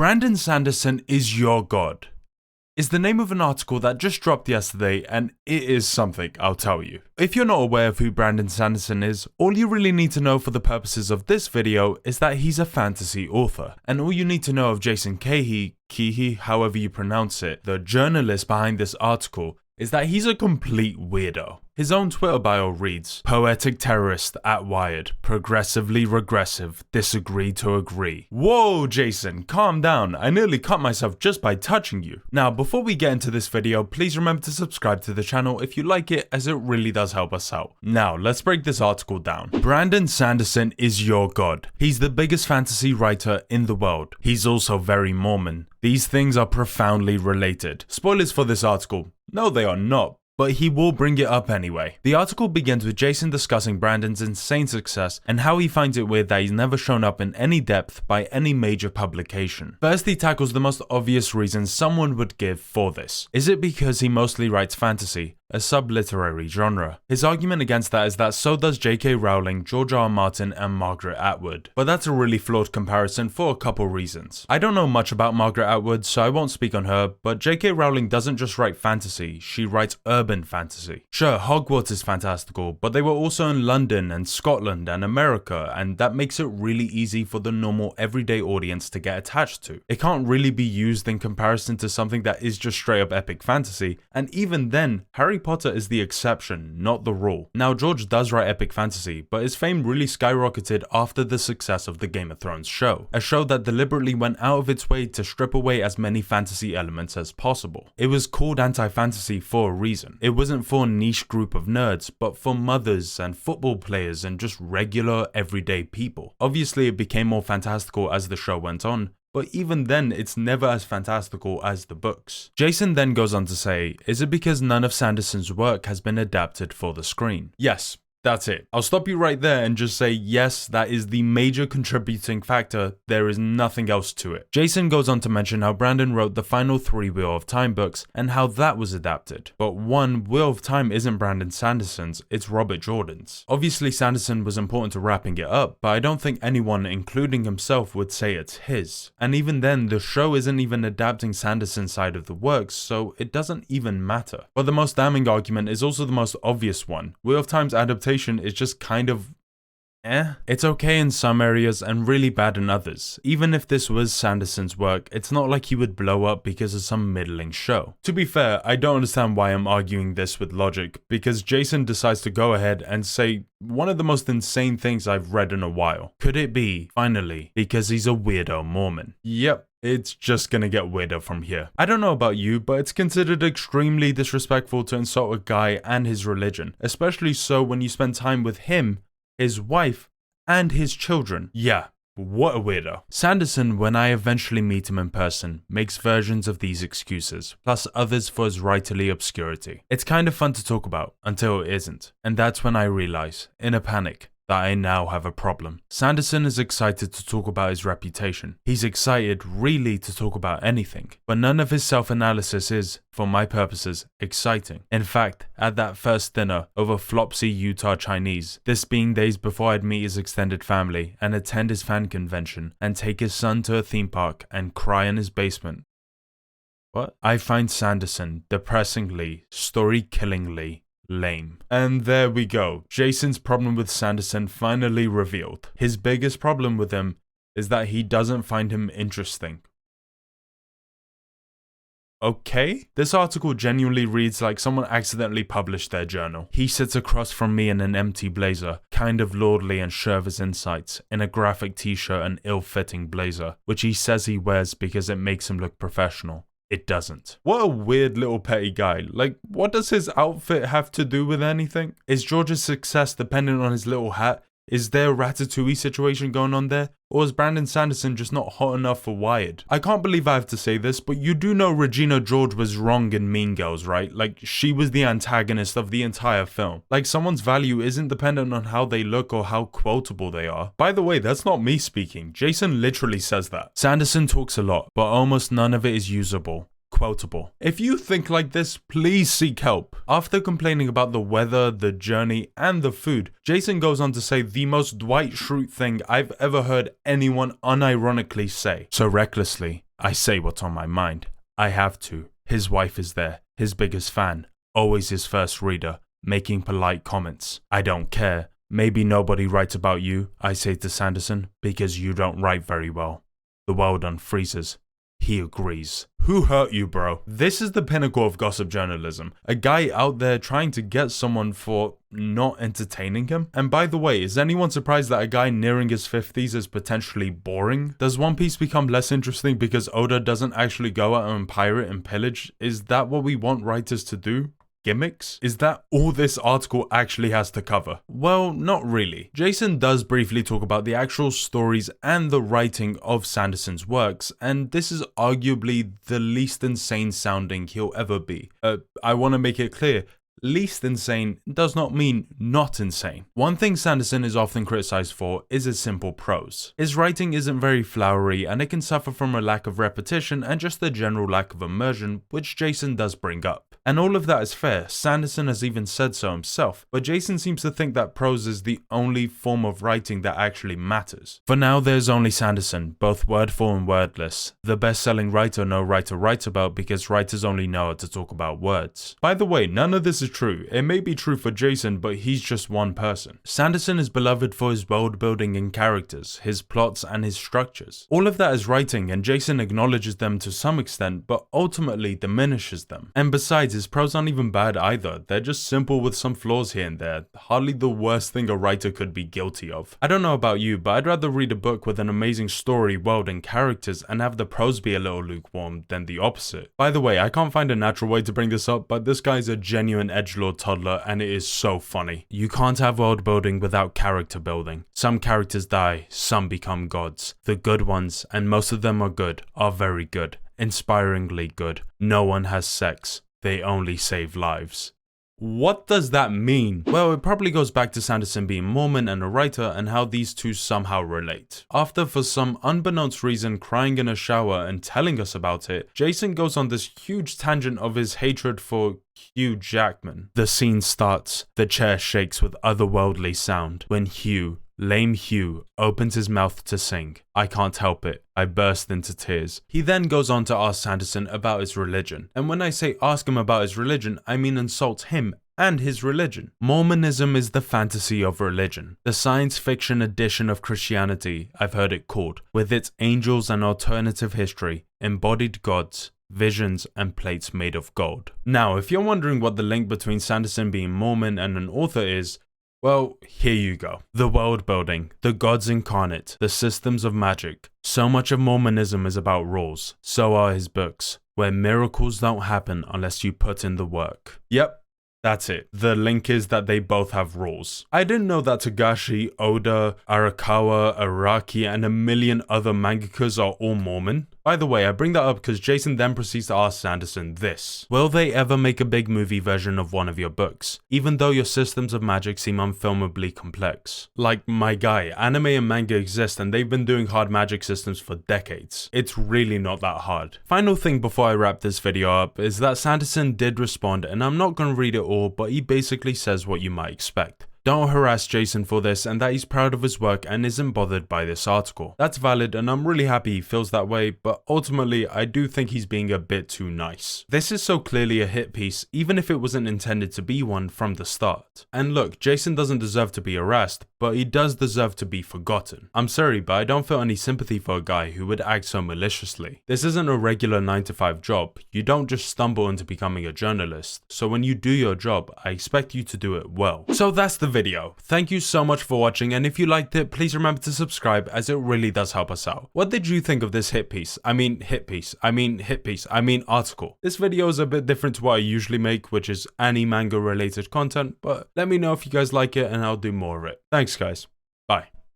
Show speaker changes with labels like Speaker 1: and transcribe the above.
Speaker 1: Brandon Sanderson is your god is the name of an article that just dropped yesterday, and it is something, I'll tell you. If you're not aware of who Brandon Sanderson is, all you really need to know for the purposes of this video is that he's a fantasy author. And all you need to know of Jason Keehy, however you pronounce it, the journalist behind this article, is that he's a complete weirdo. His own Twitter bio reads, "Poetic terrorist at Wired, progressively regressive, disagree to agree." Whoa, Jason, calm down. I nearly cut myself just by touching you. Now, before we get into this video, please remember to subscribe to the channel if you like it, as it really does help us out. Now, let's break this article down. Brandon Sanderson is your god. He's the biggest fantasy writer in the world. He's also very Mormon. These things are profoundly related. Spoilers for this article. No, they are not, but he will bring it up anyway. The article begins with Jason discussing Brandon's insane success and how he finds it weird that he's never shown up in any depth by any major publication. First, he tackles the most obvious reason someone would give for this. Is it because he mostly writes fantasy, a sub-literary genre? His argument against that is that so does J.K. Rowling, George R. R. Martin, and Margaret Atwood. But that's a really flawed comparison for a couple reasons. I don't know much about Margaret Atwood, so I won't speak on her, but J.K. Rowling doesn't just write fantasy, she writes urban fantasy. Sure, Hogwarts is fantastical, but they were also in London and Scotland and America, and that makes it really easy for the normal everyday audience to get attached to. It can't really be used in comparison to something that is just straight up epic fantasy, and even then, Harry Potter is the exception, not the rule. Now, George does write epic fantasy, but his fame really skyrocketed after the success of the Game of Thrones show, a show that deliberately went out of its way to strip away as many fantasy elements as possible. It was called anti-fantasy for a reason. It wasn't for a niche group of nerds, but for mothers and football players and just regular everyday people. Obviously, it became more fantastical as the show went on, but even then, it's never as fantastical as the books. Jason then goes on to say, is it because none of Sanderson's work has been adapted for the screen? Yes. That's it. I'll stop you right there and just say yes, that is the major contributing factor. There is nothing else to it. Jason goes on to mention how Brandon wrote the final 3 Wheel of Time books and how that was adapted. But one, Wheel of Time isn't Brandon Sanderson's, it's Robert Jordan's. Obviously Sanderson was important to wrapping it up, but I don't think anyone, including himself, would say it's his. And even then, the show isn't even adapting Sanderson's side of the works, so it doesn't even matter. But the most damning argument is also the most obvious one. Wheel of Time's adaptation is just kind of It's okay in some areas and really bad in others. Even if this was Sanderson's work, it's not like he would blow up because of some middling show. To be fair, I don't understand why I'm arguing this with logic, because Jason decides to go ahead and say one of the most insane things I've read in a while. Could it be, finally, because he's a weirdo Mormon? Yep. It's just gonna get weirder from here. I don't know about you, but it's considered extremely disrespectful to insult a guy and his religion, especially so when you spend time with him, his wife, and his children. Yeah, what a weirdo. Sanderson, when I eventually meet him in person, makes versions of these excuses, plus others for his writerly obscurity. It's kind of fun to talk about, until it isn't. And that's when I realize, in a panic, that I now have a problem. Sanderson is excited to talk about his reputation. He's excited, really, to talk about anything. But none of his self-analysis is, for my purposes, exciting. In fact, at that first dinner over Flopsy Utah Chinese, this being days before I'd meet his extended family and attend his fan convention and take his son to a theme park and cry in his basement. What? I find Sanderson depressingly, story-killingly lame. And there we go. Jason's problem with Sanderson finally revealed. His biggest problem with him is that he doesn't find him interesting. Okay? This article genuinely reads like someone accidentally published their journal. He sits across from me in an empty blazer, kind of lordly and sure of his insights, in a graphic t-shirt and ill-fitting blazer, which he says he wears because it makes him look professional. It doesn't. What a weird little petty guy. Like, what does his outfit have to do with anything? Is George's success dependent on his little hat? Is there a Ratatouille situation going on there? Or is Brandon Sanderson just not hot enough for Wired? I can't believe I have to say this, but you do know Regina George was wrong in Mean Girls, right? Like, she was the antagonist of the entire film. Like, someone's value isn't dependent on how they look or how quotable they are. By the way, that's not me speaking. Jason literally says that. Sanderson talks a lot, but almost none of it is usable. Quotable. If you think like this, please seek help. After complaining about the weather, the journey, and the food, Jason goes on to say the most Dwight Schrute thing I've ever heard anyone unironically say. So recklessly, I say what's on my mind. I have to. His wife is there, his biggest fan, always his first reader, making polite comments. I don't care. Maybe nobody writes about you, I say to Sanderson, because you don't write very well. The world unfreezes. He agrees. Who hurt you, bro? This is the pinnacle of gossip journalism. A guy out there trying to get someone for not entertaining him. And by the way, is anyone surprised that a guy nearing his 50s is potentially boring? Does One Piece become less interesting because Oda doesn't actually go out and pirate and pillage? Is that what we want writers to do? Gimmicks? Is that all this article actually has to cover? Well, not really. Jason does briefly talk about the actual stories and the writing of Sanderson's works, and this is arguably the least insane sounding he'll ever be. I want to make it clear, least insane does not mean not insane. One thing Sanderson is often criticized for is his simple prose. His writing isn't very flowery and it can suffer from a lack of repetition and just a general lack of immersion, which Jason does bring up. And all of that is fair, Sanderson has even said so himself, but Jason seems to think that prose is the only form of writing that actually matters. For now, there's only Sanderson, both wordful and wordless, the best-selling writer no writer writes about because writers only know how to talk about words. By the way, none of this is true. It may be true for Jason, but he's just one person. Sanderson is beloved for his world building and characters, his plots and his structures. All of that is writing, and Jason acknowledges them to some extent, but ultimately diminishes them. And besides, his prose aren't even bad either, they're just simple with some flaws here and there, hardly the worst thing a writer could be guilty of. I don't know about you, but I'd rather read a book with an amazing story, world and characters and have the prose be a little lukewarm than the opposite. By the way, I can't find a natural way to bring this up, but this guy's a genuine edgelord toddler and it is so funny. You can't have world building without character building. Some characters die, some become gods. The good ones, and most of them are good, are very good, inspiringly good. No one has sex. They only save lives. What does that mean? Well, it probably goes back to Sanderson being Mormon and a writer and how these two somehow relate. After, for some unbeknownst reason, crying in a shower and telling us about it, Jason goes on this huge tangent of his hatred for Hugh Jackman. The scene starts, the chair shakes with otherworldly sound when Lame Hugh opens his mouth to sing. I can't help it. I burst into tears. He then goes on to ask Sanderson about his religion. And when I say ask him about his religion, I mean insult him and his religion. Mormonism is the fantasy of religion. The science fiction edition of Christianity, I've heard it called, with its angels and alternative history, embodied gods, visions and plates made of gold. Now, if you're wondering what the link between Sanderson being Mormon and an author is, well, here you go. The world building, the gods incarnate, the systems of magic. So much of Mormonism is about rules. So are his books, where miracles don't happen unless you put in the work. Yep. That's it. The link is that they both have rules. I didn't know that Togashi, Oda, Arakawa, Araki, and a million other mangakas are all Mormon. By the way, I bring that up because Jason then proceeds to ask Sanderson this. Will they ever make a big movie version of one of your books, even though your systems of magic seem unfilmably complex? Like, my guy, anime and manga exist and they've been doing hard magic systems for decades. It's really not that hard. Final thing before I wrap this video up is that Sanderson did respond, and I'm not gonna read it all, but he basically says what you might expect. Don't harass Jason for this, and that he's proud of his work and isn't bothered by this article. That's valid and I'm really happy he feels that way, but ultimately I do think he's being a bit too nice. This is so clearly a hit piece, even if it wasn't intended to be one from the start. And look, Jason doesn't deserve to be harassed, but he does deserve to be forgotten. I'm sorry, but I don't feel any sympathy for a guy who would act so maliciously. This isn't a regular 9-to-5 job. You don't just stumble into becoming a journalist. So when you do your job, I expect you to do it well. So that's the video. Thank you so much for watching, and if you liked it, please remember to subscribe as it really does help us out. What did you think of this article? This video is a bit different to what I usually make, which is anime manga related content, but let me know if you guys like it and I'll do more of it. Thanks guys. Bye.